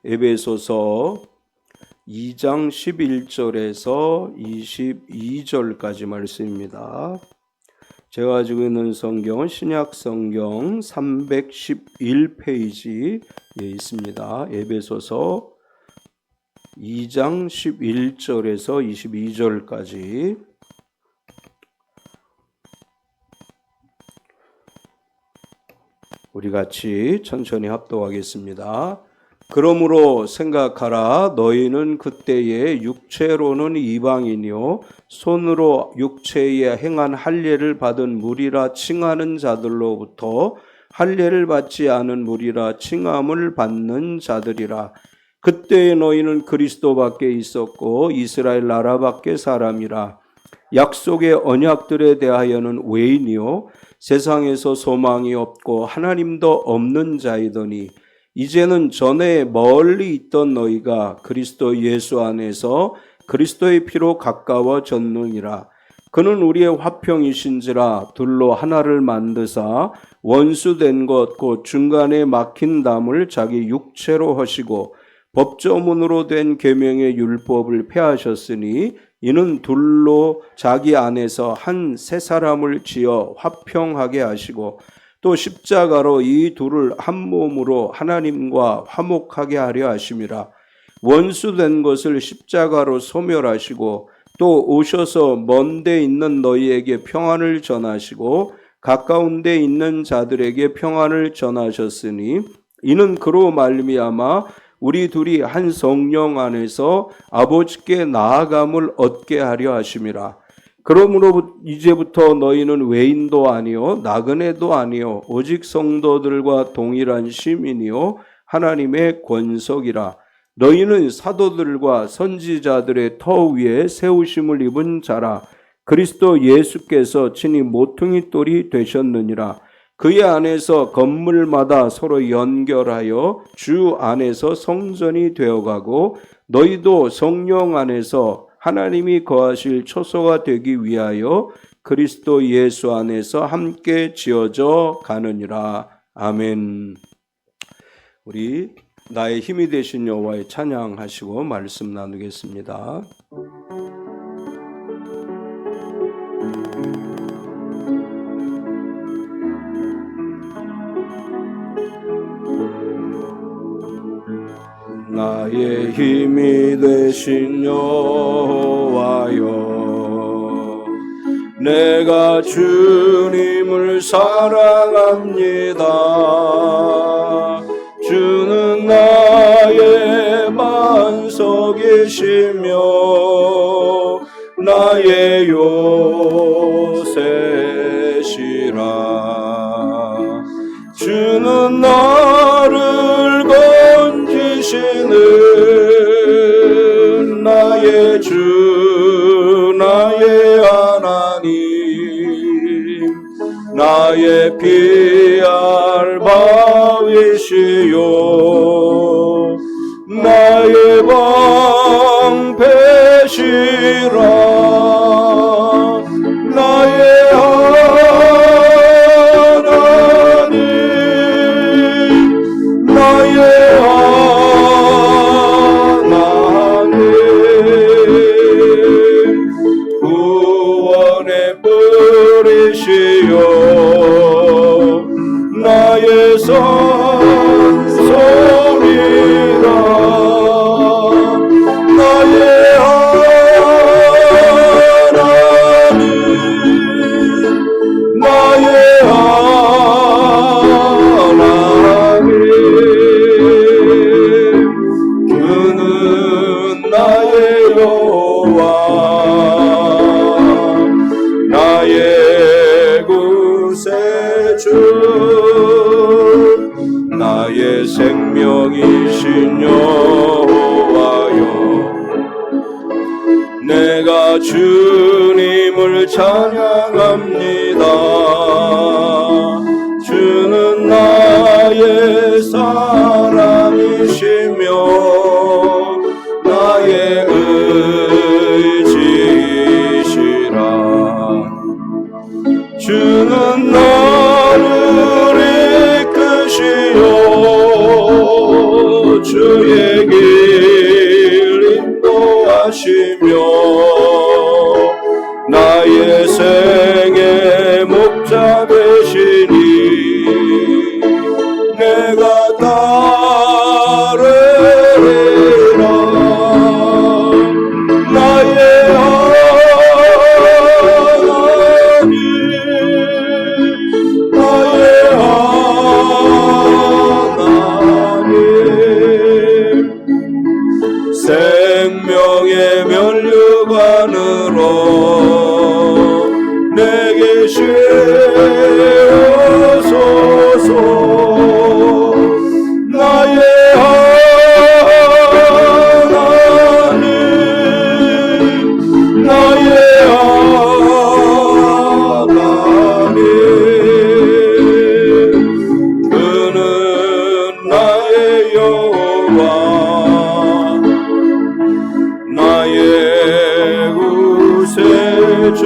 에베소서 2장 11절에서 22절까지 말씀입니다. 제가 가지고 있는 성경은 신약성경 311페이지에 있습니다. 에베소서 2장 11절에서 22절까지 우리 같이 천천히 합독하겠습니다. 그러므로 생각하라. 너희는 그때에 육체로는 이방인이요 손으로 육체에 행한 할례를 받은 무리라 칭하는 자들로부터 할례를 받지 않은 무리라 칭함을 받는 자들이라. 그때에 너희는 그리스도 밖에 있었고 이스라엘 나라 밖에 사람이라. 약속의 언약들에 대하여는 외인이요 세상에서 소망이 없고 하나님도 없는 자이더니 이제는 전에 멀리 있던 너희가 그리스도 예수 안에서 그리스도의 피로 가까워졌느니라. 그는 우리의 화평이신지라 둘로 하나를 만드사 원수된 것 곧 중간에 막힌 담을 자기 육체로 하시고 법조문으로 된 계명의 율법을 폐하셨으니 이는 둘로 자기 안에서 한 새 사람을 지어 화평하게 하시고 또 십자가로 이 둘을 한 몸으로 하나님과 화목하게 하려 하심이라. 원수된 것을 십자가로 소멸하시고 또 오셔서 먼 데 있는 너희에게 평안을 전하시고 가까운 데 있는 자들에게 평안을 전하셨으니 이는 그로 말미암아 우리 둘이 한 성령 안에서 아버지께 나아감을 얻게 하려 하심이라. 그러므로 이제부터 너희는 외인도 아니요 나그네도 아니요 오직 성도들과 동일한 시민이요 하나님의 권속이라. 너희는 사도들과 선지자들의 터 위에 세우심을 입은 자라. 그리스도 예수께서 친히 모퉁이 돌이 되셨느니라. 그의 안에서 건물마다 서로 연결하여 주 안에서 성전이 되어가고 너희도 성령 안에서 하나님이 거하실 초소가 되기 위하여 그리스도 예수 안에서 함께 지어져 가느니라. 아멘. 우리 나의 힘이 되신 여호와의 찬양하시고 말씀 나누겠습니다. 나의 힘이 되신 여호와여 내가 주님을 사랑합니다. 주는 나의 반석이시며 나의 요새시라. 주는 나를 건지시는 나의 주 나의 하나님 나의 피할 바위시요 나의 방패시라. 나의 하나님 나의 하나님 구원의 뿌리시요 나의 선소리라. 나의 하나님 나의 하나님 주는 나의 여호와 나의 구세주 나의 생명이신 여호와여 내가 주님을 찬양합니다. 주는 나의 사랑이시며 나의 의지시라. 주는 나를 이끄시오 주의 길 인도하시며 나의 생의 목자 되시니 내가 따르리라. 나의 하나님 나의 하나님 생명의 면류관으로 내게 쉬어소서. 나의 하나님 나의 하나님 그는 나의 여호와 나의 구세주.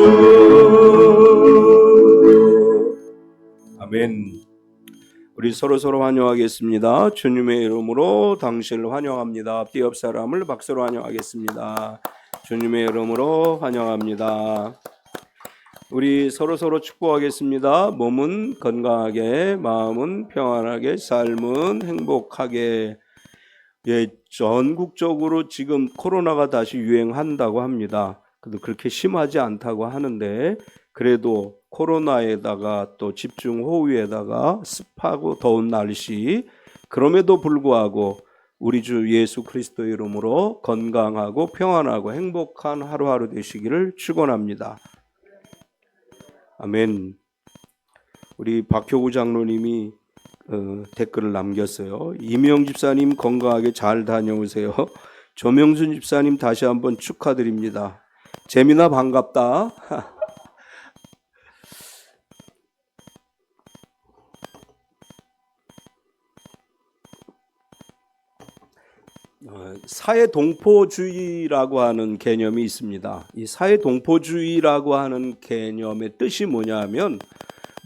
아멘. 우리 서로 환영하겠습니다. 주님의 이름으로 당신을 환영합니다. 앞뒤 옆 사람을 박수로 환영하겠습니다. 주님의 이름으로 환영합니다. 우리 서로 축복하겠습니다. 몸은 건강하게, 마음은 평안하게, 삶은 행복하게. 전국적으로 지금 코로나가 다시 유행한다고 합니다. 그래도 그렇게 심하지 않다고 하는데 그래도 코로나에다가 또 집중호우에다가 습하고 더운 날씨, 그럼에도 불구하고 우리 주 예수 그리스도의 이름으로 건강하고 평안하고 행복한 하루하루 되시기를 축원합니다. 아멘. 우리 박효구 장로님이 댓글을 남겼어요. 이명 집사님 건강하게 잘 다녀오세요. 조명순 집사님 다시 한번 축하드립니다. 재민아 반갑다. 사회동포주의라고 하는 개념이 있습니다. 이 사회동포주의라고 하는 개념의 뜻이 뭐냐면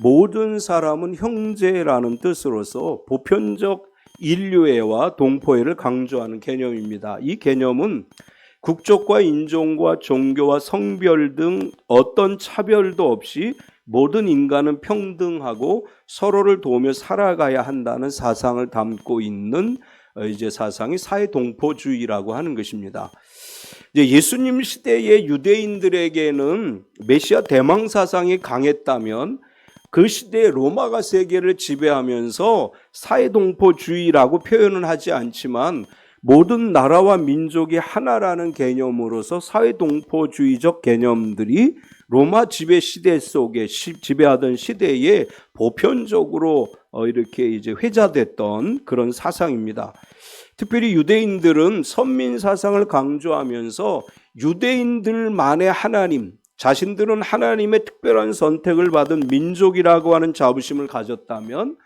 모든 사람은 형제라는 뜻으로서 보편적 인류애와 동포애를 강조하는 개념입니다. 이 개념은 국적과 인종과 종교와 성별 등 어떤 차별도 없이 모든 인간은 평등하고 서로를 도우며 살아가야 한다는 사상을 담고 있는 사상이 사회동포주의라고 하는 것입니다. 예수님 시대의 유대인들에게는 메시아 대망 사상이 강했다면 그 시대의 로마가 세계를 지배하면서 사회동포주의라고 표현은 하지 않지만 모든 나라와 민족이 하나라는 개념으로서 사회동포주의적 개념들이 로마 지배 시대 속에 지배하던 시대에 보편적으로 이렇게 회자됐던 그런 사상입니다. 특별히 유대인들은 선민 사상을 강조하면서 유대인들만의 하나님, 자신들은 하나님의 특별한 선택을 받은 민족이라고 하는 자부심을 가졌다면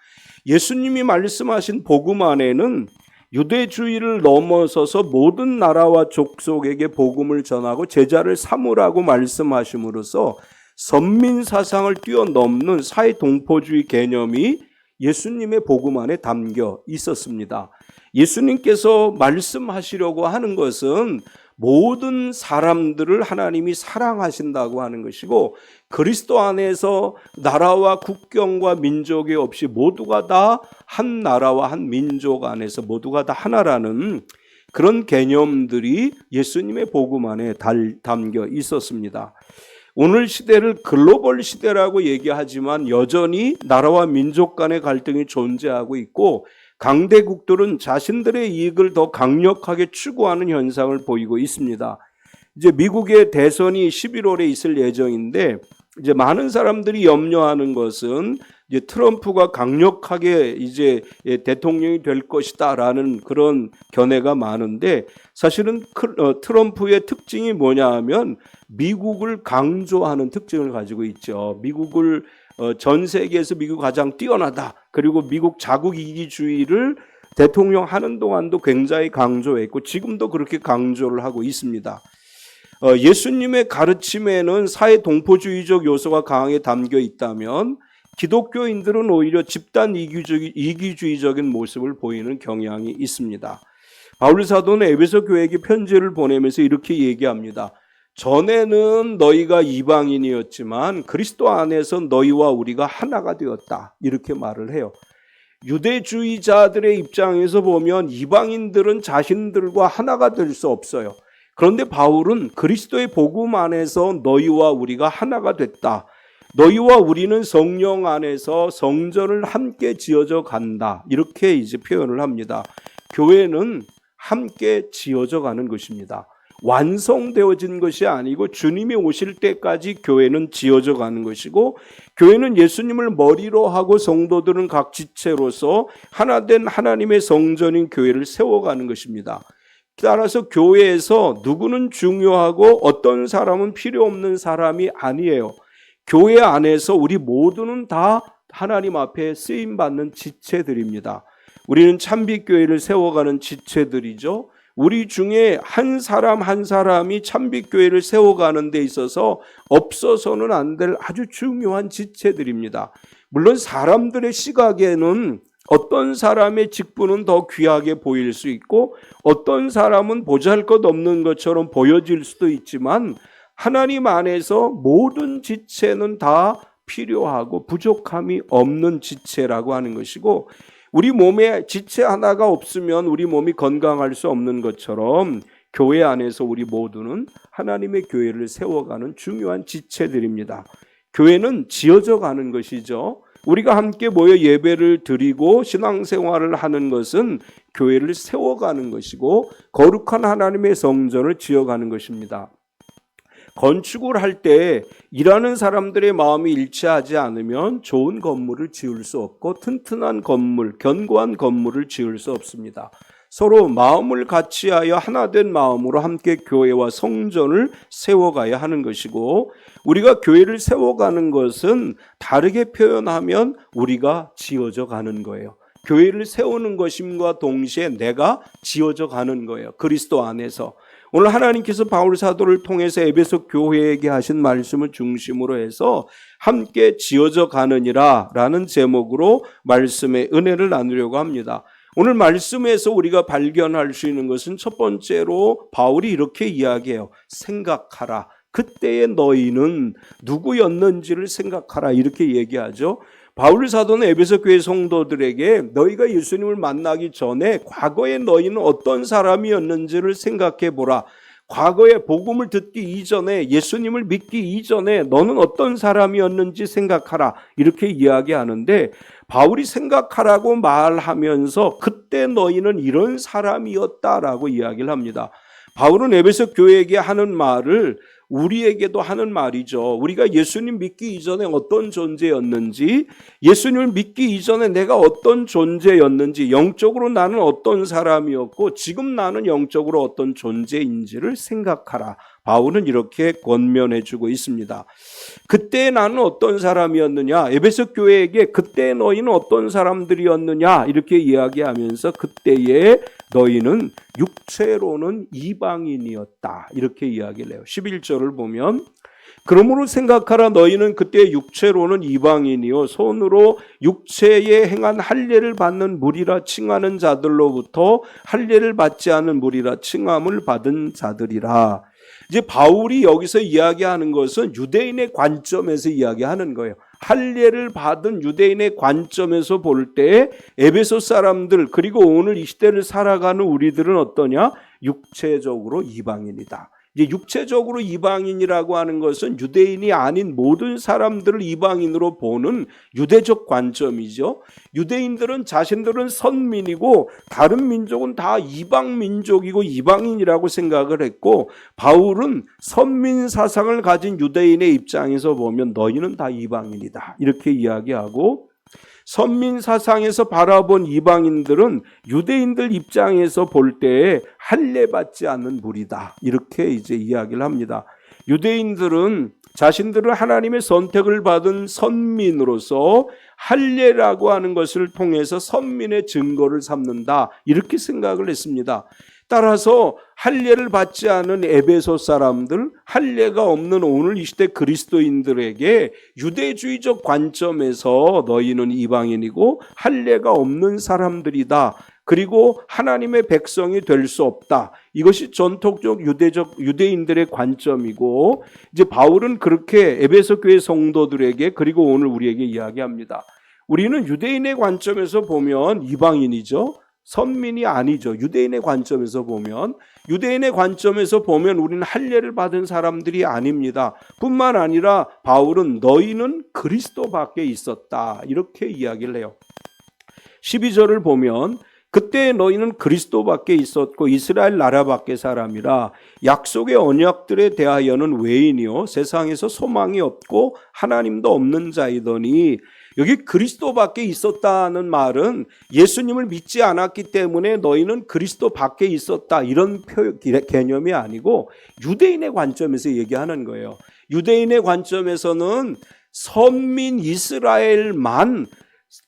예수님이 말씀하신 복음 안에는 유대주의를 넘어서서 모든 나라와 족속에게 복음을 전하고 제자를 삼으라고 말씀하심으로써 선민 사상을 뛰어넘는 사회동포주의 개념이 예수님의 복음 안에 담겨 있었습니다. 예수님께서 말씀하시려고 하는 것은 모든 사람들을 하나님이 사랑하신다고 하는 것이고 그리스도 안에서 나라와 국경과 민족이 없이 모두가 다 한 나라와 한 민족 안에서 모두가 다 하나라는 그런 개념들이 예수님의 복음 안에 담겨 있었습니다. 오늘 시대를 글로벌 시대라고 얘기하지만 여전히 나라와 민족 간의 갈등이 존재하고 있고 강대국들은 자신들의 이익을 더 강력하게 추구하는 현상을 보이고 있습니다. 이제 미국의 대선이 11월에 있을 예정인데 이제 많은 사람들이 염려하는 것은 이제 트럼프가 강력하게 이제 대통령이 될 것이다라는 그런 견해가 많은데 사실은 트럼프의 특징이 뭐냐 하면 미국을 강조하는 특징을 가지고 있죠. 미국을 전 세계에서 미국 가장 뛰어나다. 그리고 미국 자국 이기주의를 대통령 하는 동안도 굉장히 강조했고 지금도 그렇게 강조를 하고 있습니다. 예수님의 가르침에는 사회동포주의적 요소가 강하게 담겨 있다면 기독교인들은 오히려 집단 이기주의적인 모습을 보이는 경향이 있습니다. 바울 사도는 에베소 교회에게 편지를 보내면서 이렇게 얘기합니다. 전에는 너희가 이방인이었지만 그리스도 안에서 너희와 우리가 하나가 되었다. 이렇게 말을 해요. 유대주의자들의 입장에서 보면 이방인들은 자신들과 하나가 될 수 없어요. 그런데 바울은 그리스도의 복음 안에서 너희와 우리가 하나가 됐다. 너희와 우리는 성령 안에서 성전을 함께 지어져 간다. 이렇게 이제 표현을 합니다. 교회는 함께 지어져 가는 것입니다. 완성되어진 것이 아니고 주님이 오실 때까지 교회는 지어져 가는 것이고, 교회는 예수님을 머리로 하고 성도들은 각 지체로서 하나된 하나님의 성전인 교회를 세워가는 것입니다. 따라서 교회에서 누구는 중요하고 어떤 사람은 필요 없는 사람이 아니에요. 교회 안에서 우리 모두는 다 하나님 앞에 쓰임받는 지체들입니다. 우리는 참빛교회를 세워가는 지체들이죠. 우리 중에 한 사람 한 사람이 참빛교회를 세워가는 데 있어서 없어서는 안 될 아주 중요한 지체들입니다. 물론 사람들의 시각에는 어떤 사람의 직분은 더 귀하게 보일 수 있고 어떤 사람은 보잘것없는 것처럼 보여질 수도 있지만, 하나님 안에서 모든 지체는 다 필요하고 부족함이 없는 지체라고 하는 것이고, 우리 몸에 지체 하나가 없으면 우리 몸이 건강할 수 없는 것처럼 교회 안에서 우리 모두는 하나님의 교회를 세워가는 중요한 지체들입니다. 교회는 지어져 가는 것이죠. 우리가 함께 모여 예배를 드리고 신앙생활을 하는 것은 교회를 세워가는 것이고 거룩한 하나님의 성전을 지어가는 것입니다. 건축을 할 때 일하는 사람들의 마음이 일치하지 않으면 좋은 건물을 지을 수 없고 튼튼한 건물, 견고한 건물을 지을 수 없습니다. 서로 마음을 같이하여 하나된 마음으로 함께 교회와 성전을 세워가야 하는 것이고, 우리가 교회를 세워가는 것은 다르게 표현하면 우리가 지어져 가는 거예요. 교회를 세우는 것임과 동시에 내가 지어져 가는 거예요. 그리스도 안에서. 오늘 하나님께서 바울 사도를 통해서 에베소 교회에게 하신 말씀을 중심으로 해서 함께 지어져 가느니라 라는 제목으로 말씀의 은혜를 나누려고 합니다. 오늘 말씀에서 우리가 발견할 수 있는 것은 첫 번째로 바울이 이렇게 이야기해요. 생각하라. 그때의 너희는 누구였는지를 생각하라. 이렇게 얘기하죠. 바울 사도는 에베소 교회 성도들에게 너희가 예수님을 만나기 전에 과거에 너희는 어떤 사람이었는지를 생각해 보라. 과거에 복음을 듣기 이전에, 예수님을 믿기 이전에 너는 어떤 사람이었는지 생각하라. 이렇게 이야기하는데, 바울이 생각하라고 말하면서 그때 너희는 이런 사람이었다라고 이야기를 합니다. 바울은 에베소 교회에게 하는 말을 우리에게도 하는 말이죠. 우리가 예수님 믿기 이전에 어떤 존재였는지, 예수님을 믿기 이전에 내가 어떤 존재였는지, 영적으로 나는 어떤 사람이었고 지금 나는 영적으로 어떤 존재인지를 생각하라. 바울은 이렇게 권면해주고 있습니다. 그때 나는 어떤 사람이었느냐, 에베소 교회에게 그때 너희는 어떤 사람들이었느냐 이렇게 이야기하면서 그때에 너희는 육체로는 이방인이었다 이렇게 이야기를 해요. 11절을 보면 그러므로 생각하라. 너희는 그때 육체로는 이방인이요 손으로 육체에 행한 할례를 받는 무리라 칭하는 자들로부터 할례를 받지 않은 무리라 칭함을 받은 자들이라. 이제 바울이 여기서 이야기하는 것은 유대인의 관점에서 이야기하는 거예요. 할례를 받은 유대인의 관점에서 볼 때 에베소 사람들 그리고 오늘 이 시대를 살아가는 우리들은 어떠냐? 육체적으로 이방인이다. 이제 육체적으로 이방인이라고 하는 것은 유대인이 아닌 모든 사람들을 이방인으로 보는 유대적 관점이죠. 유대인들은 자신들은 선민이고 다른 민족은 다 이방 민족이고 이방인이라고 생각을 했고, 바울은 선민 사상을 가진 유대인의 입장에서 보면 너희는 다 이방인이다 이렇게 이야기하고, 선민 사상에서 바라본 이방인들은 유대인들 입장에서 볼 때에 할례 받지 않는 무리다 이렇게 이제 이야기를 합니다. 유대인들은 자신들은 하나님의 선택을 받은 선민으로서 할례라고 하는 것을 통해서 선민의 증거를 삼는다 이렇게 생각을 했습니다. 따라서 할례를 받지 않은 에베소 사람들, 할례가 없는 오늘 이 시대 그리스도인들에게 유대주의적 관점에서 너희는 이방인이고 할례가 없는 사람들이다. 그리고 하나님의 백성이 될 수 없다. 이것이 전통적 유대인들의 관점이고, 이제 바울은 그렇게 에베소 교회 성도들에게, 그리고 오늘 우리에게 이야기합니다. 우리는 유대인의 관점에서 보면 이방인이죠. 선민이 아니죠. 유대인의 관점에서 보면 우리는 할례를 받은 사람들이 아닙니다. 뿐만 아니라 바울은 너희는 그리스도 밖에 있었다, 이렇게 이야기를 해요. 12절을 보면 그때 너희는 그리스도 밖에 있었고 이스라엘 나라 밖의 사람이라 약속의 언약들에 대하여는 외인이요 세상에서 소망이 없고 하나님도 없는 자이더니, 여기 그리스도 밖에 있었다는 말은 예수님을 믿지 않았기 때문에 너희는 그리스도 밖에 있었다, 이런 개념이 아니고 유대인의 관점에서 얘기하는 거예요. 유대인의 관점에서는 선민 이스라엘만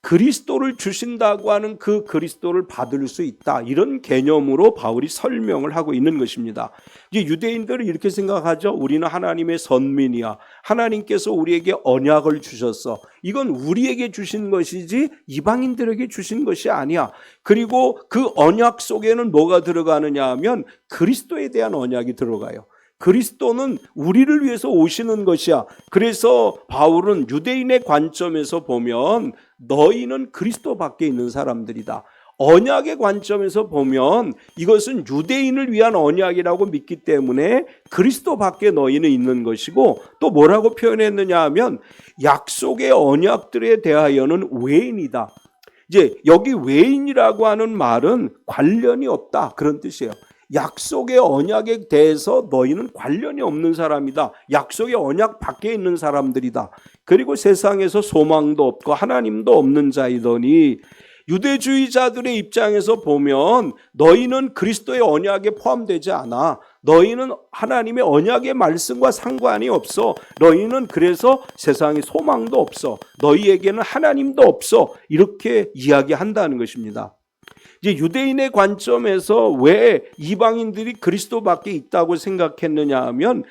그리스도를 주신다고 하는 그 그리스도를 받을 수 있다, 이런 개념으로 바울이 설명을 하고 있는 것입니다. 이제 유대인들은 이렇게 생각하죠. 우리는 하나님의 선민이야. 하나님께서 우리에게 언약을 주셨어. 이건 우리에게 주신 것이지 이방인들에게 주신 것이 아니야. 그리고 그 언약 속에는 뭐가 들어가느냐 하면 그리스도에 대한 언약이 들어가요. 그리스도는 우리를 위해서 오시는 것이야. 그래서 바울은 유대인의 관점에서 보면 너희는 그리스도 밖에 있는 사람들이다. 언약의 관점에서 보면 이것은 유대인을 위한 언약이라고 믿기 때문에 그리스도 밖에 너희는 있는 것이고, 또 뭐라고 표현했느냐 하면 약속의 언약들에 대하여는 외인이다. 이제 여기 외인이라고 하는 말은 관련이 없다, 그런 뜻이에요. 약속의 언약에 대해서 너희는 관련이 없는 사람이다. 약속의 언약 밖에 있는 사람들이다. 그리고 세상에서 소망도 없고 하나님도 없는 자이더니, 유대주의자들의 입장에서 보면 너희는 그리스도의 언약에 포함되지 않아. 너희는 하나님의 언약의 말씀과 상관이 없어. 너희는 그래서 세상에 소망도 없어. 너희에게는 하나님도 없어. 이렇게 이야기한다는 것입니다. 이제 유대인의 관점에서 왜 이방인들이 그리스도 밖에 있다고 생각했느냐 하면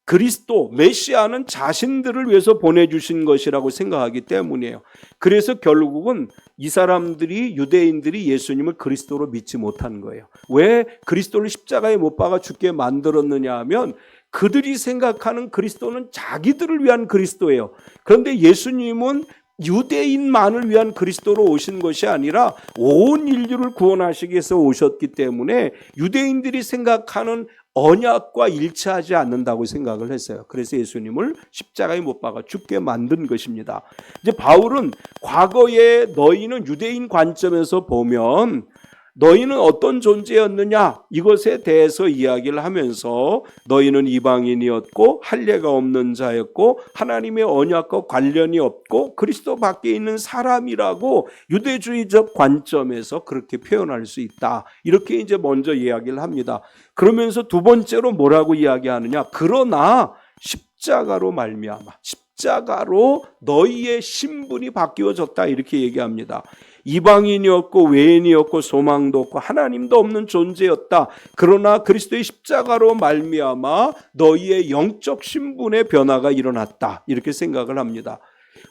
그리스도, 메시아는 자신들을 위해서 보내주신 것이라고 생각하기 때문이에요. 그래서 결국은 이 사람들이, 유대인들이 예수님을 그리스도로 믿지 못한 거예요. 왜 그리스도를 십자가에 못 박아 죽게 만들었느냐 하면 그들이 생각하는 그리스도는 자기들을 위한 그리스도예요. 그런데 예수님은 유대인만을 위한 그리스도로 오신 것이 아니라 온 인류를 구원하시기 위해서 오셨기 때문에 유대인들이 생각하는 언약과 일치하지 않는다고 생각을 했어요. 그래서 예수님을 십자가에 못 박아 죽게 만든 것입니다. 이제 바울은 과거에 너희는 유대인 관점에서 보면 너희는 어떤 존재였느냐, 이것에 대해서 이야기를 하면서 너희는 이방인이었고 할례가 없는 자였고 하나님의 언약과 관련이 없고 그리스도 밖에 있는 사람이라고 유대주의적 관점에서 그렇게 표현할 수 있다, 이렇게 이제 먼저 이야기를 합니다. 그러면서 두 번째로 뭐라고 이야기하느냐, 그러나 십자가로 말미암아, 십자가로 너희의 신분이 바뀌어졌다, 이렇게 얘기합니다. 이방인이었고 외인이었고 소망도 없고 하나님도 없는 존재였다. 그러나 그리스도의 십자가로 말미암아 너희의 영적 신분의 변화가 일어났다, 이렇게 생각을 합니다.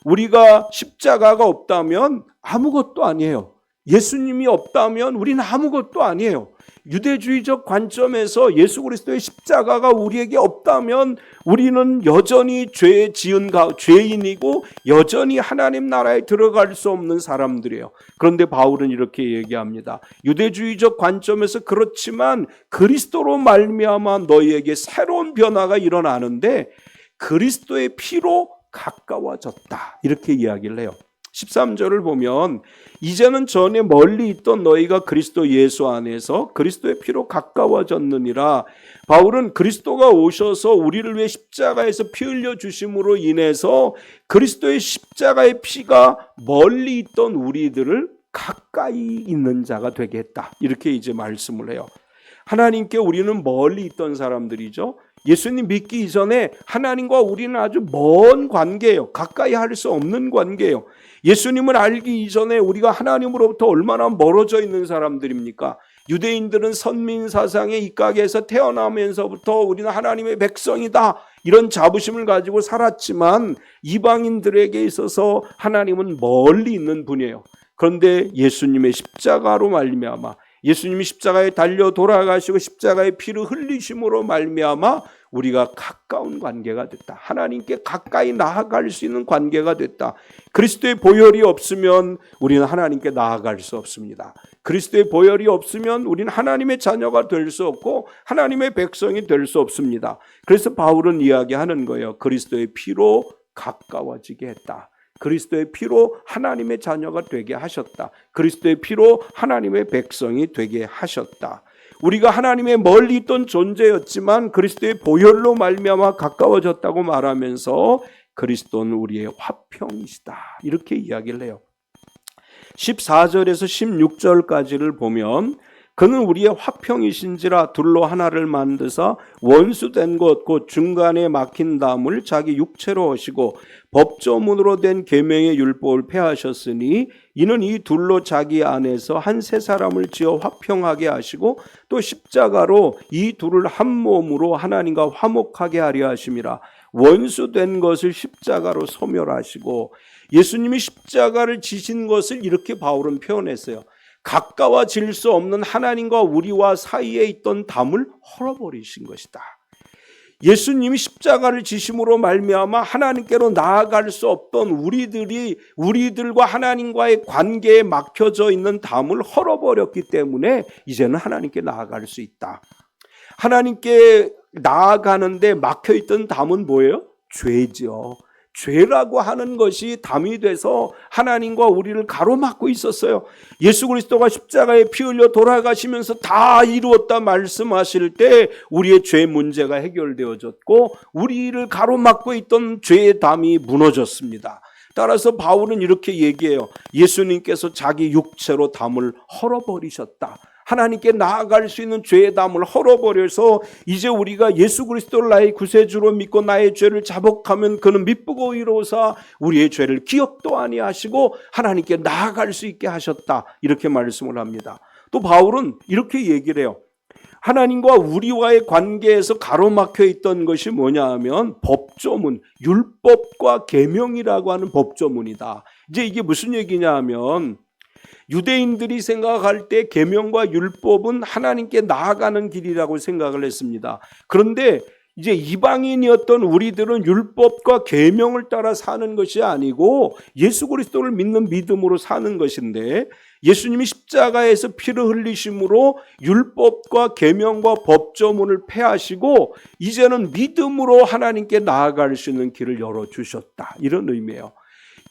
우리가 십자가가 없다면 아무것도 아니에요. 예수님이 없다면 우리는 아무것도 아니에요. 유대주의적 관점에서 예수 그리스도의 십자가가 우리에게 없다면 우리는 여전히 죄 지은 죄인이고 여전히 하나님 나라에 들어갈 수 없는 사람들이에요. 그런데 바울은 이렇게 얘기합니다. 유대주의적 관점에서 그렇지만 그리스도로 말미암아 너희에게 새로운 변화가 일어나는데 그리스도의 피로 가까워졌다, 이렇게 이야기를 해요. 13절을 보면 이제는 전에 멀리 있던 너희가 그리스도 예수 안에서 그리스도의 피로 가까워졌느니라. 바울은 그리스도가 오셔서 우리를 위해 십자가에서 피 흘려 주심으로 인해서 그리스도의 십자가의 피가 멀리 있던 우리들을 가까이 있는 자가 되게 했다, 이렇게 이제 말씀을 해요. 하나님께 우리는 멀리 있던 사람들이죠. 예수님 믿기 이전에 하나님과 우리는 아주 먼 관계예요. 가까이 할 수 없는 관계예요. 예수님을 알기 이전에 우리가 하나님으로부터 얼마나 멀어져 있는 사람들입니까? 유대인들은 선민 사상의 입각에서 태어나면서부터 우리는 하나님의 백성이다, 이런 자부심을 가지고 살았지만 이방인들에게 있어서 하나님은 멀리 있는 분이에요. 그런데 예수님의 십자가로 말미암아, 예수님이 십자가에 달려 돌아가시고 십자가의 피를 흘리심으로 말미암아 우리가 가까운 관계가 됐다. 하나님께 가까이 나아갈 수 있는 관계가 됐다. 그리스도의 보혈이 없으면 우리는 하나님께 나아갈 수 없습니다. 그리스도의 보혈이 없으면 우리는 하나님의 자녀가 될 수 없고 하나님의 백성이 될 수 없습니다. 그래서 바울은 이야기하는 거예요. 그리스도의 피로 가까워지게 했다. 그리스도의 피로 하나님의 자녀가 되게 하셨다. 그리스도의 피로 하나님의 백성이 되게 하셨다. 우리가 하나님의 멀리 있던 존재였지만 그리스도의 보혈로 말미암아 가까워졌다고 말하면서 그리스도는 우리의 화평이시다. 이렇게 이야기를 해요. 14절에서 16절까지를 보면 그는 우리의 화평이신지라 둘로 하나를 만드사 원수된 것 곧 중간에 막힌 담을 자기 육체로 하시고 법조문으로 된 계명의 율법을 폐하셨으니 이는 이 둘로 자기 안에서 한 세 사람을 지어 화평하게 하시고 또 십자가로 이 둘을 한 몸으로 하나님과 화목하게 하려 하심이라. 원수된 것을 십자가로 소멸하시고, 예수님이 십자가를 지신 것을 이렇게 바울은 표현했어요. 가까워질 수 없는 하나님과 우리와 사이에 있던 담을 헐어버리신 것이다. 예수님이 십자가를 지심으로 말미암아 하나님께로 나아갈 수 없던 우리들과 하나님과의 관계에 막혀져 있는 담을 헐어버렸기 때문에 이제는 하나님께 나아갈 수 있다. 하나님께 나아가는데 막혀있던 담은 뭐예요? 죄죠. 죄라고 하는 것이 담이 돼서 하나님과 우리를 가로막고 있었어요. 예수 그리스도가 십자가에 피 흘려 돌아가시면서 다 이루었다 말씀하실 때 우리의 죄 문제가 해결되어졌고 우리를 가로막고 있던 죄의 담이 무너졌습니다. 따라서 바울은 이렇게 얘기해요. 예수님께서 자기 육체로 담을 헐어버리셨다. 하나님께 나아갈 수 있는 죄의 담을 헐어버려서 이제 우리가 예수 그리스도를 나의 구세주로 믿고 나의 죄를 자복하면 그는 미쁘고 의로우사 우리의 죄를 기억도 아니하시고 하나님께 나아갈 수 있게 하셨다. 이렇게 말씀을 합니다. 또 바울은 이렇게 얘기를 해요. 하나님과 우리와의 관계에서 가로막혀 있던 것이 뭐냐 하면 법조문, 율법과 계명이라고 하는 법조문이다. 이제 이게 무슨 얘기냐 하면 유대인들이 생각할 때 계명과 율법은 하나님께 나아가는 길이라고 생각을 했습니다. 그런데 이제 이방인이었던 우리들은 율법과 계명을 따라 사는 것이 아니고 예수 그리스도를 믿는 믿음으로 사는 것인데, 예수님이 십자가에서 피를 흘리심으로 율법과 계명과 법조문을 폐하시고 이제는 믿음으로 하나님께 나아갈 수 있는 길을 열어주셨다. 이런 의미예요.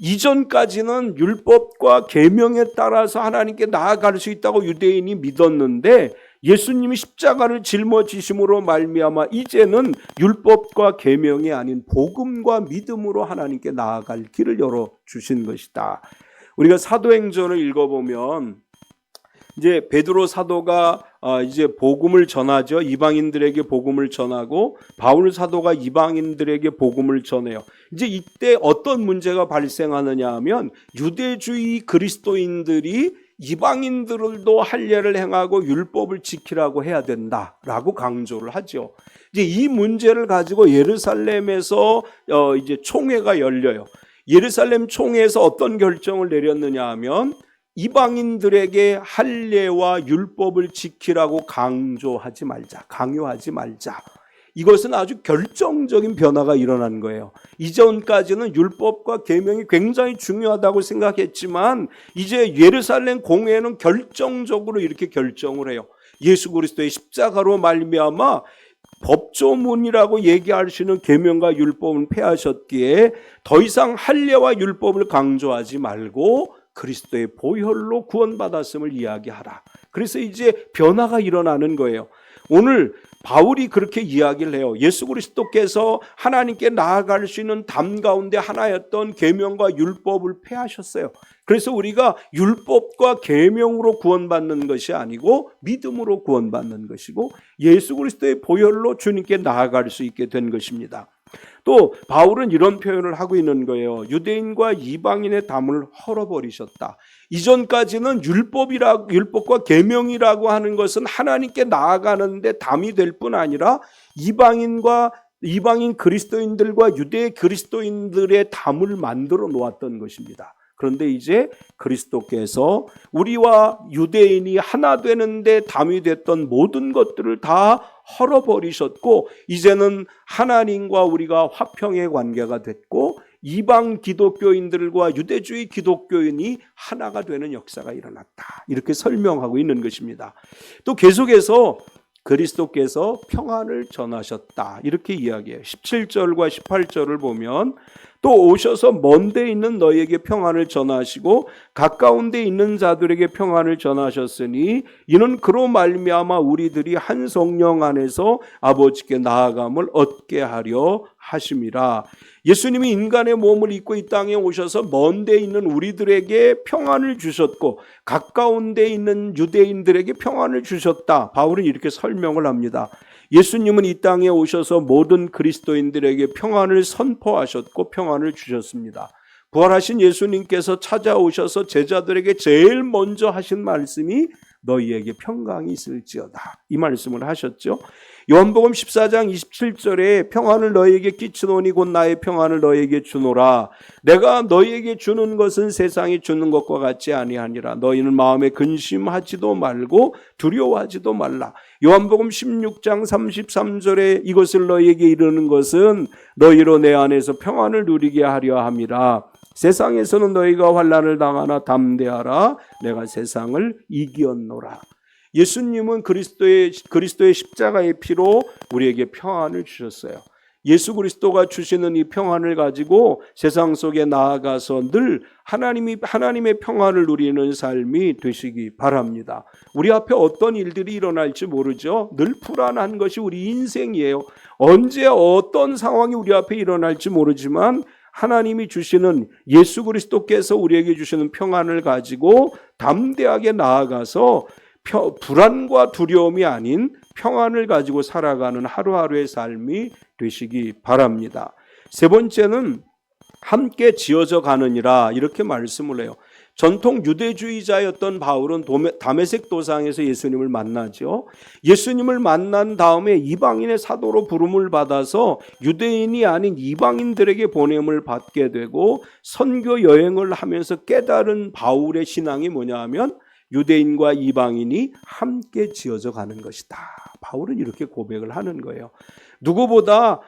이전까지는 율법과 계명에 따라서 하나님께 나아갈 수 있다고 유대인이 믿었는데 예수님이 십자가를 짊어지심으로 말미암아 이제는 율법과 계명이 아닌 복음과 믿음으로 하나님께 나아갈 길을 열어주신 것이다. 우리가 사도행전을 읽어보면 이제 베드로 사도가 이제 복음을 전하죠. 이방인들에게 복음을 전하고 바울 사도가 이방인들에게 복음을 전해요. 이제 이때 어떤 문제가 발생하느냐 하면 유대주의 그리스도인들이 이방인들도 할례를 행하고 율법을 지키라고 해야 된다라고 강조를 하죠. 이제 이 문제를 가지고 예루살렘에서 이제 총회가 열려요. 예루살렘 총회에서 어떤 결정을 내렸느냐 하면 이방인들에게 할례와 율법을 지키라고 강요하지 말자. 이것은 아주 결정적인 변화가 일어난 거예요. 이전까지는 율법과 계명이 굉장히 중요하다고 생각했지만 이제 예루살렘 공회는 결정적으로 이렇게 결정을 해요. 예수 그리스도의 십자가로 말미암아 법조문이라고 얘기할 수 있는 계명과 율법은 폐하셨기에 더 이상 할례와 율법을 강조하지 말고 그리스도의 보혈로 구원받았음을 이야기하라. 그래서 이제 변화가 일어나는 거예요. 오늘 바울이 그렇게 이야기를 해요. 예수 그리스도께서 하나님께 나아갈 수 있는 담 가운데 하나였던 계명과 율법을 폐하셨어요. 그래서 우리가 율법과 계명으로 구원받는 것이 아니고 믿음으로 구원받는 것이고 예수 그리스도의 보혈로 주님께 나아갈 수 있게 된 것입니다. 또 바울은 이런 표현을 하고 있는 거예요. 유대인과 이방인의 담을 헐어버리셨다. 이전까지는 율법과 계명이라고 하는 것은 하나님께 나아가는데 담이 될 뿐 아니라 이방인 그리스도인들과 유대 그리스도인들의 담을 만들어 놓았던 것입니다. 그런데 이제 그리스도께서 우리와 유대인이 하나 되는데 담이 됐던 모든 것들을 다 헐어버리셨고, 이제는 하나님과 우리가 화평의 관계가 됐고, 이방 기독교인들과 유대주의 기독교인이 하나가 되는 역사가 일어났다, 이렇게 설명하고 있는 것입니다. 또 계속해서 그리스도께서 평안을 전하셨다, 이렇게 이야기해요. 17절과 18절을 보면 또 오셔서 먼 데 있는 너희에게 평안을 전하시고 가까운 데 있는 자들에게 평안을 전하셨으니 이는 그로 말미암아 우리들이 한 성령 안에서 아버지께 나아감을 얻게 하려 하심이라. 예수님이 인간의 몸을 입고 이 땅에 오셔서 먼 데 있는 우리들에게 평안을 주셨고 가까운 데 있는 유대인들에게 평안을 주셨다. 바울은 이렇게 설명을 합니다. 예수님은 이 땅에 오셔서 모든 그리스도인들에게 평안을 선포하셨고 평안을 주셨습니다. 부활하신 예수님께서 찾아오셔서 제자들에게 제일 먼저 하신 말씀이 너희에게 평강이 있을지어다, 이 말씀을 하셨죠. 요한복음 14장 27절에 평안을 너희에게 끼치노니 곧 나의 평안을 너희에게 주노라. 내가 너희에게 주는 것은 세상이 주는 것과 같지 아니하니라. 너희는 마음에 근심하지도 말고 두려워하지도 말라. 요한복음 16장 33절에 이것을 너희에게 이르는 것은 너희로 내 안에서 평안을 누리게 하려 함이라. 세상에서는 너희가 환난을 당하나 담대하라. 내가 세상을 이기었노라. 예수님은 그리스도의 십자가의 피로 우리에게 평안을 주셨어요. 예수 그리스도가 주시는 이 평안을 가지고 세상 속에 나아가서 늘 하나님의 평안을 누리는 삶이 되시기 바랍니다. 우리 앞에 어떤 일들이 일어날지 모르죠. 늘 불안한 것이 우리 인생이에요. 언제 어떤 상황이 우리 앞에 일어날지 모르지만 하나님이 주시는, 예수 그리스도께서 우리에게 주시는 평안을 가지고 담대하게 나아가서 불안과 두려움이 아닌 평안을 가지고 살아가는 하루하루의 삶이 되시기 바랍니다. 세 번째는 함께 지어져 가느니라, 이렇게 말씀을 해요. 전통 유대주의자였던 바울은 다메섹 도상에서 예수님을 만나죠. 예수님을 만난 다음에 이방인의 사도로 부름을 받아서 유대인이 아닌 이방인들에게 보냄을 받게 되고 선교 여행을 하면서 깨달은 바울의 신앙이 뭐냐 하면 유대인과 이방인이 함께 지어져 가는 것이다. 바울은 이렇게 고백을 하는 거예요. 누구보다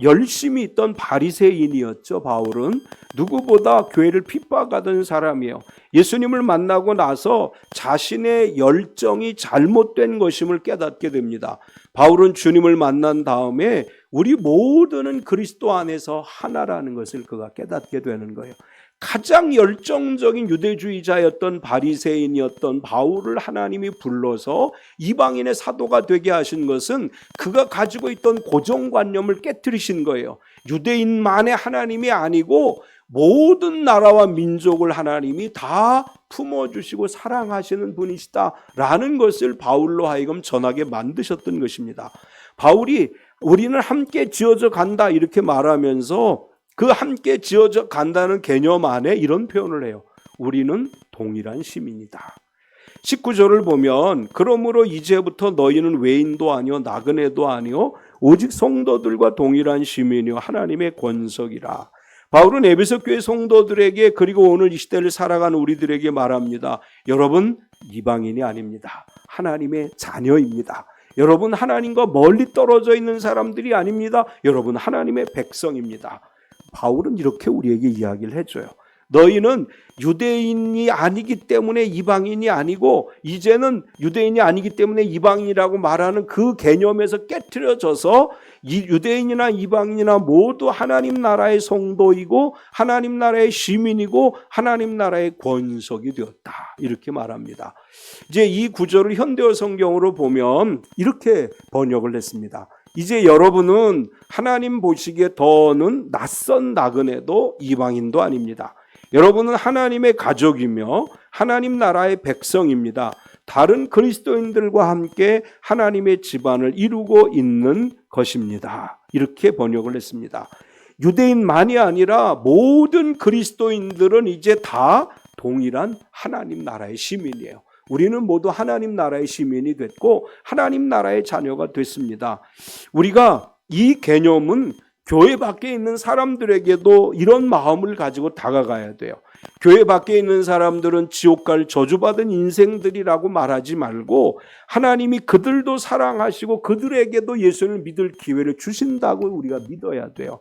열심히 있던 바리새인이었죠. 바울은 누구보다 교회를 핍박하던 사람이에요. 예수님을 만나고 나서 자신의 열정이 잘못된 것임을 깨닫게 됩니다. 바울은 주님을 만난 다음에 우리 모두는 그리스도 안에서 하나라는 것을 그가 깨닫게 되는 거예요. 가장 열정적인 유대주의자였던 바리새인이었던 바울을 하나님이 불러서 이방인의 사도가 되게 하신 것은 그가 가지고 있던 고정관념을 깨트리신 거예요. 유대인만의 하나님이 아니고 모든 나라와 민족을 하나님이 다 품어주시고 사랑하시는 분이시다라는 것을 바울로 하여금 전하게 만드셨던 것입니다. 바울이 우리는 함께 지어져 간다 이렇게 말하면서 그 함께 지어져 간다는 개념 안에 이런 표현을 해요. 우리는 동일한 시민이다. 19절을 보면 그러므로 이제부터 너희는 외인도 아니요 나그네도 아니요 오직 성도들과 동일한 시민이요 하나님의 권석이라. 바울은 에베소 교회 성도들에게 그리고 오늘 이 시대를 살아가는 우리들에게 말합니다. 여러분 이방인이 아닙니다. 하나님의 자녀입니다. 여러분 하나님과 멀리 떨어져 있는 사람들이 아닙니다. 여러분 하나님의 백성입니다. 바울은 이렇게 우리에게 이야기를 해줘요. 너희는 유대인이 아니기 때문에 이방인이 아니고 이제는 유대인이 아니기 때문에 이방인이라고 말하는 그 개념에서 깨트려져서 유대인이나 이방인이나 모두 하나님 나라의 성도이고 하나님 나라의 시민이고 하나님 나라의 권속이 되었다. 이렇게 말합니다. 이제 이 구절을 현대어 성경으로 보면 이렇게 번역을 했습니다. 이제 여러분은 하나님 보시기에 더는 낯선 나그네도 이방인도 아닙니다. 여러분은 하나님의 가족이며 하나님 나라의 백성입니다. 다른 그리스도인들과 함께 하나님의 집안을 이루고 있는 것입니다. 이렇게 번역을 했습니다. 유대인만이 아니라 모든 그리스도인들은 이제 다 동일한 하나님 나라의 시민이에요. 우리는 모두 하나님 나라의 시민이 됐고 하나님 나라의 자녀가 됐습니다. 우리가 이 개념은 교회 밖에 있는 사람들에게도 이런 마음을 가지고 다가가야 돼요. 교회 밖에 있는 사람들은 지옥 갈 저주받은 인생들이라고 말하지 말고 하나님이 그들도 사랑하시고 그들에게도 예수를 믿을 기회를 주신다고 우리가 믿어야 돼요.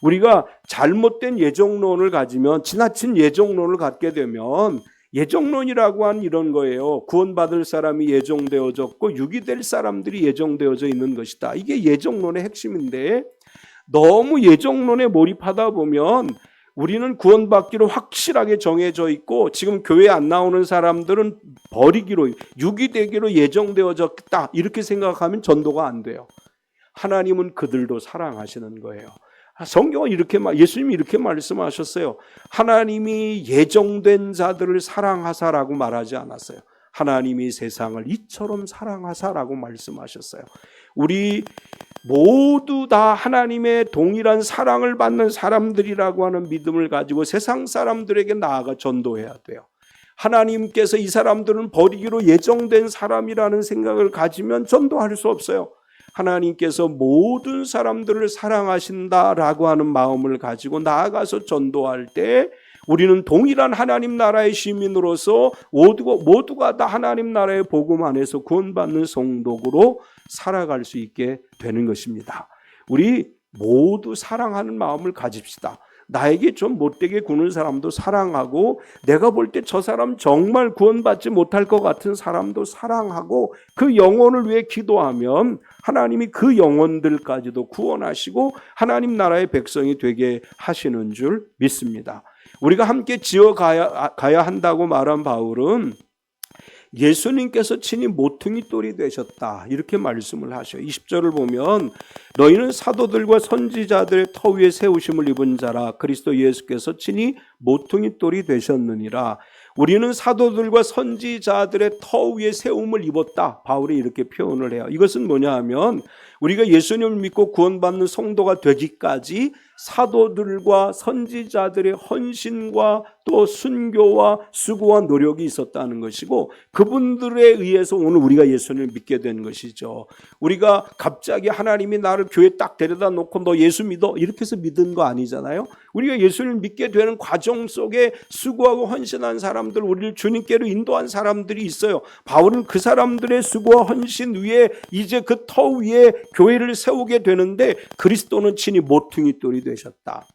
우리가 잘못된 예정론을 가지면, 지나친 예정론을 갖게 되면, 예정론이라고 하는 이런 거예요. 구원받을 사람이 예정되어졌고 유기될 사람들이 예정되어져 있는 것이다. 이게 예정론의 핵심인데, 너무 예정론에 몰입하다 보면 우리는 구원받기로 확실하게 정해져 있고, 지금 교회 안 나오는 사람들은 버리기로, 유기되기로 예정되어졌다, 이렇게 생각하면 전도가 안 돼요. 하나님은 그들도 사랑하시는 거예요. 성경은 예수님이 이렇게 말씀하셨어요. 하나님이 예정된 자들을 사랑하사라고 말하지 않았어요. 하나님이 세상을 이처럼 사랑하사라고 말씀하셨어요. 우리 모두 다 하나님의 동일한 사랑을 받는 사람들이라고 하는 믿음을 가지고 세상 사람들에게 나아가 전도해야 돼요. 하나님께서 이 사람들은 버리기로 예정된 사람이라는 생각을 가지면 전도할 수 없어요. 하나님께서 모든 사람들을 사랑하신다라고 하는 마음을 가지고 나아가서 전도할 때 우리는 동일한 하나님 나라의 시민으로서 모두가 다 하나님 나라의 복음 안에서 구원받는 성도로 살아갈 수 있게 되는 것입니다. 우리 모두 사랑하는 마음을 가집시다. 나에게 좀 못되게 구는 사람도 사랑하고, 내가 볼 때 저 사람 정말 구원받지 못할 것 같은 사람도 사랑하고, 그 영혼을 위해 기도하면 하나님이 그 영혼들까지도 구원하시고 하나님 나라의 백성이 되게 하시는 줄 믿습니다. 우리가 함께 지어가야 한다고 말한 바울은 예수님께서 친히 모퉁이 돌이 되셨다, 이렇게 말씀을 하셔요. 20절을 보면 너희는 사도들과 선지자들의 터 위에 세우심을 입은 자라, 그리스도 예수께서 친히 모퉁이 돌이 되셨느니라. 우리는 사도들과 선지자들의 터 위에 세움을 입었다, 바울이 이렇게 표현을 해요. 이것은 뭐냐 하면 우리가 예수님을 믿고 구원받는 성도가 되기까지 사도들과 선지자들의 헌신과 또 순교와 수고와 노력이 있었다는 것이고, 그분들에 의해서 오늘 우리가 예수님을 믿게 된 것이죠. 우리가 갑자기 하나님이 나를 교회 딱 데려다 놓고 너 예수 믿어, 이렇게 해서 믿은 거 아니잖아요. 우리가 예수를 믿게 되는 과정 속에 수고하고 헌신한 사람들, 우리를 주님께로 인도한 사람들이 있어요. 바울은 그 사람들의 수고와 헌신 위에 이제 그 터 위에 교회를 세우게 되는데, 그리스도는 친히 모퉁이 돌이 되셨다.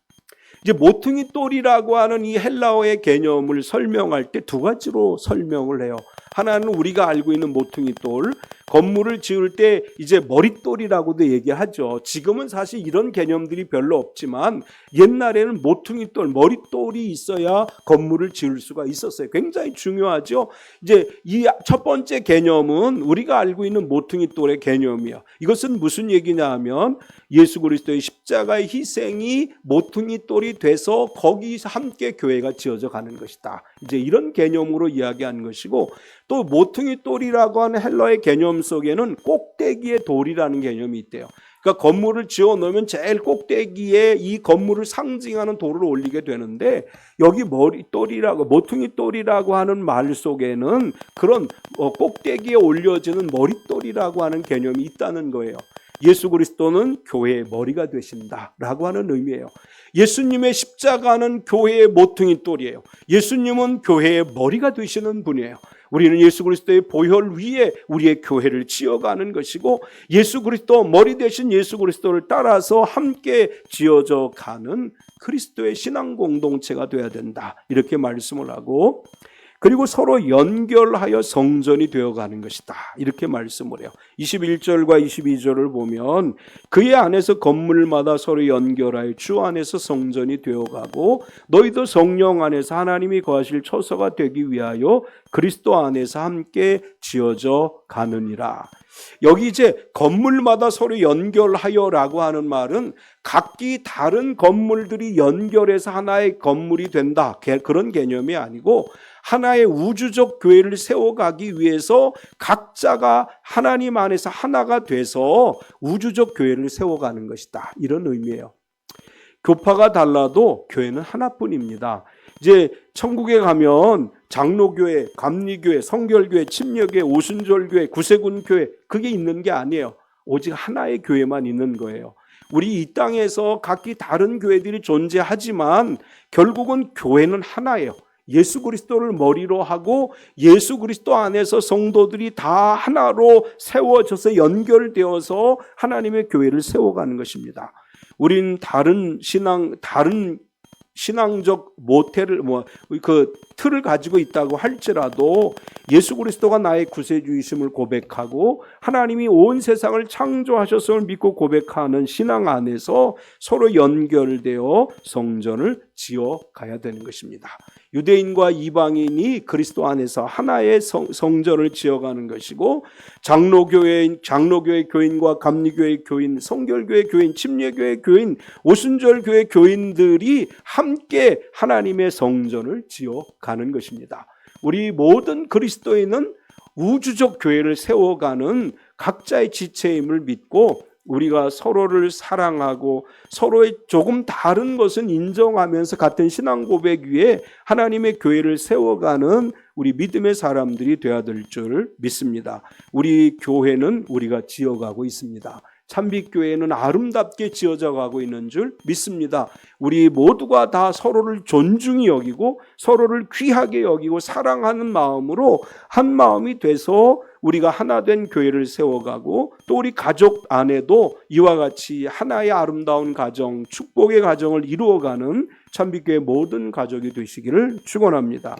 이제 모퉁이 돌이라고 하는 이 헬라어의 개념을 설명할 때 두 가지로 설명을 해요. 하나는 우리가 알고 있는 모퉁이 돌, 건물을 지을 때 이제 머릿돌이라고도 얘기하죠. 지금은 사실 이런 개념들이 별로 없지만 옛날에는 모퉁이 돌, 머릿돌이 있어야 건물을 지을 수가 있었어요. 굉장히 중요하죠. 이제 이 첫 번째 개념은 우리가 알고 있는 모퉁이 돌의 개념이에요. 이것은 무슨 얘기냐 하면 예수 그리스도의 십자가의 희생이 모퉁이 돌이 돼서 거기서 함께 교회가 지어져 가는 것이다. 이제 이런 개념으로 이야기하는 것이고, 또 모퉁이 돌이라고 하는 헬라의 개념 속에는 꼭대기의 돌이라는 개념이 있대요. 그러니까 건물을 지어 놓으면 제일 꼭대기에 이 건물을 상징하는 돌을 올리게 되는데, 여기 모퉁이 돌이라고 하는 말 속에는 그런 꼭대기에 올려지는 머릿돌이라고 하는 개념이 있다는 거예요. 예수 그리스도는 교회의 머리가 되신다라고 하는 의미예요. 예수님의 십자가는 교회의 모퉁이 돌이에요. 예수님은 교회의 머리가 되시는 분이에요. 우리는 예수 그리스도의 보혈 위에 우리의 교회를 지어가는 것이고, 예수 그리스도, 머리 되신 예수 그리스도를 따라서 함께 지어져 가는 그리스도의 신앙 공동체가 되어야 된다, 이렇게 말씀을 하고, 그리고 서로 연결하여 성전이 되어가는 것이다, 이렇게 말씀을 해요. 21절과 22절을 보면 그의 안에서 건물마다 서로 연결하여 주 안에서 성전이 되어가고, 너희도 성령 안에서 하나님이 거하실 처소가 되기 위하여 그리스도 안에서 함께 지어져 가느니라. 여기 이제 건물마다 서로 연결하여라고 하는 말은 각기 다른 건물들이 연결해서 하나의 건물이 된다, 그런 개념이 아니고 하나의 우주적 교회를 세워가기 위해서 각자가 하나님 안에서 하나가 돼서 우주적 교회를 세워가는 것이다, 이런 의미예요. 교파가 달라도 교회는 하나뿐입니다. 이제 천국에 가면 장로교회, 감리교회, 성결교회, 침례교회, 오순절교회, 구세군교회, 그게 있는 게 아니에요. 오직 하나의 교회만 있는 거예요. 우리 이 땅에서 각기 다른 교회들이 존재하지만 결국은 교회는 하나예요. 예수 그리스도를 머리로 하고 예수 그리스도 안에서 성도들이 다 하나로 세워져서 연결되어서 하나님의 교회를 세워가는 것입니다. 우린 다른 신앙적 모태를 그 틀을 가지고 있다고 할지라도 예수 그리스도가 나의 구세주이심을 고백하고 하나님이 온 세상을 창조하셨음을 믿고 고백하는 신앙 안에서 서로 연결되어 성전을 지어 가야 되는 것입니다. 유대인과 이방인이 그리스도 안에서 하나의 성전을 지어가는 것이고 장로교회 교인과 감리교회 교인, 성결교회 교인, 침례교회 교인, 오순절교회 교인들이 함께 하나님의 성전을 지어가는 것입니다. 우리 모든 그리스도인은 우주적 교회를 세워가는 각자의 지체임을 믿고 우리가 서로를 사랑하고 서로의 조금 다른 것은 인정하면서 같은 신앙 고백 위에 하나님의 교회를 세워가는 우리 믿음의 사람들이 되어야 될 줄 믿습니다. 우리 교회는 우리가 지어가고 있습니다. 참빛교회는 아름답게 지어져 가고 있는 줄 믿습니다. 우리 모두가 다 서로를 존중히 여기고 서로를 귀하게 여기고 사랑하는 마음으로 한 마음이 돼서 우리가 하나 된 교회를 세워가고 또 우리 가족 안에도 이와 같이 하나의 아름다운 가정, 축복의 가정을 이루어가는 참빛교회 모든 가족이 되시기를 축원합니다.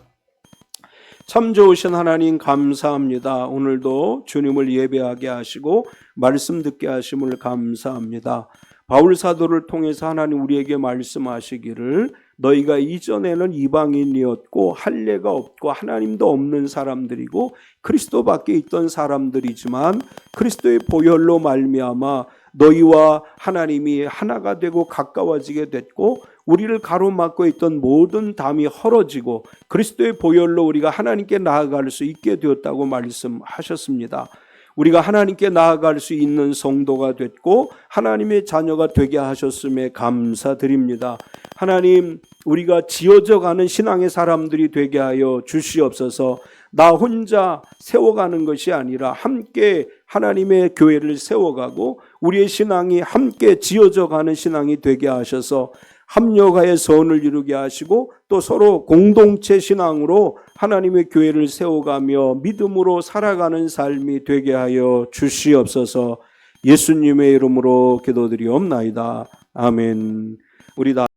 참 좋으신 하나님 감사합니다. 오늘도 주님을 예배하게 하시고 말씀 듣게 하심을 감사합니다. 바울 사도를 통해서 하나님 우리에게 말씀하시기를 너희가 이전에는 이방인이었고 할례가 없고 하나님도 없는 사람들이고 그리스도 밖에 있던 사람들이지만 그리스도의 보혈로 말미암아 너희와 하나님이 하나가 되고 가까워지게 됐고 우리를 가로막고 있던 모든 담이 헐어지고 그리스도의 보혈로 우리가 하나님께 나아갈 수 있게 되었다고 말씀하셨습니다. 우리가 하나님께 나아갈 수 있는 성도가 됐고 하나님의 자녀가 되게 하셨음에 감사드립니다. 하나님, 우리가 지어져 가는 신앙의 사람들이 되게 하여 주시옵소서. 나 혼자 세워가는 것이 아니라 함께 하나님의 교회를 세워가고 우리의 신앙이 함께 지어져 가는 신앙이 되게 하셔서 합력하여 선을 이루게 하시고 또 서로 공동체 신앙으로 하나님의 교회를 세워가며 믿음으로 살아가는 삶이 되게 하여 주시옵소서. 예수님의 이름으로 기도드리옵나이다. 아멘. 우리 다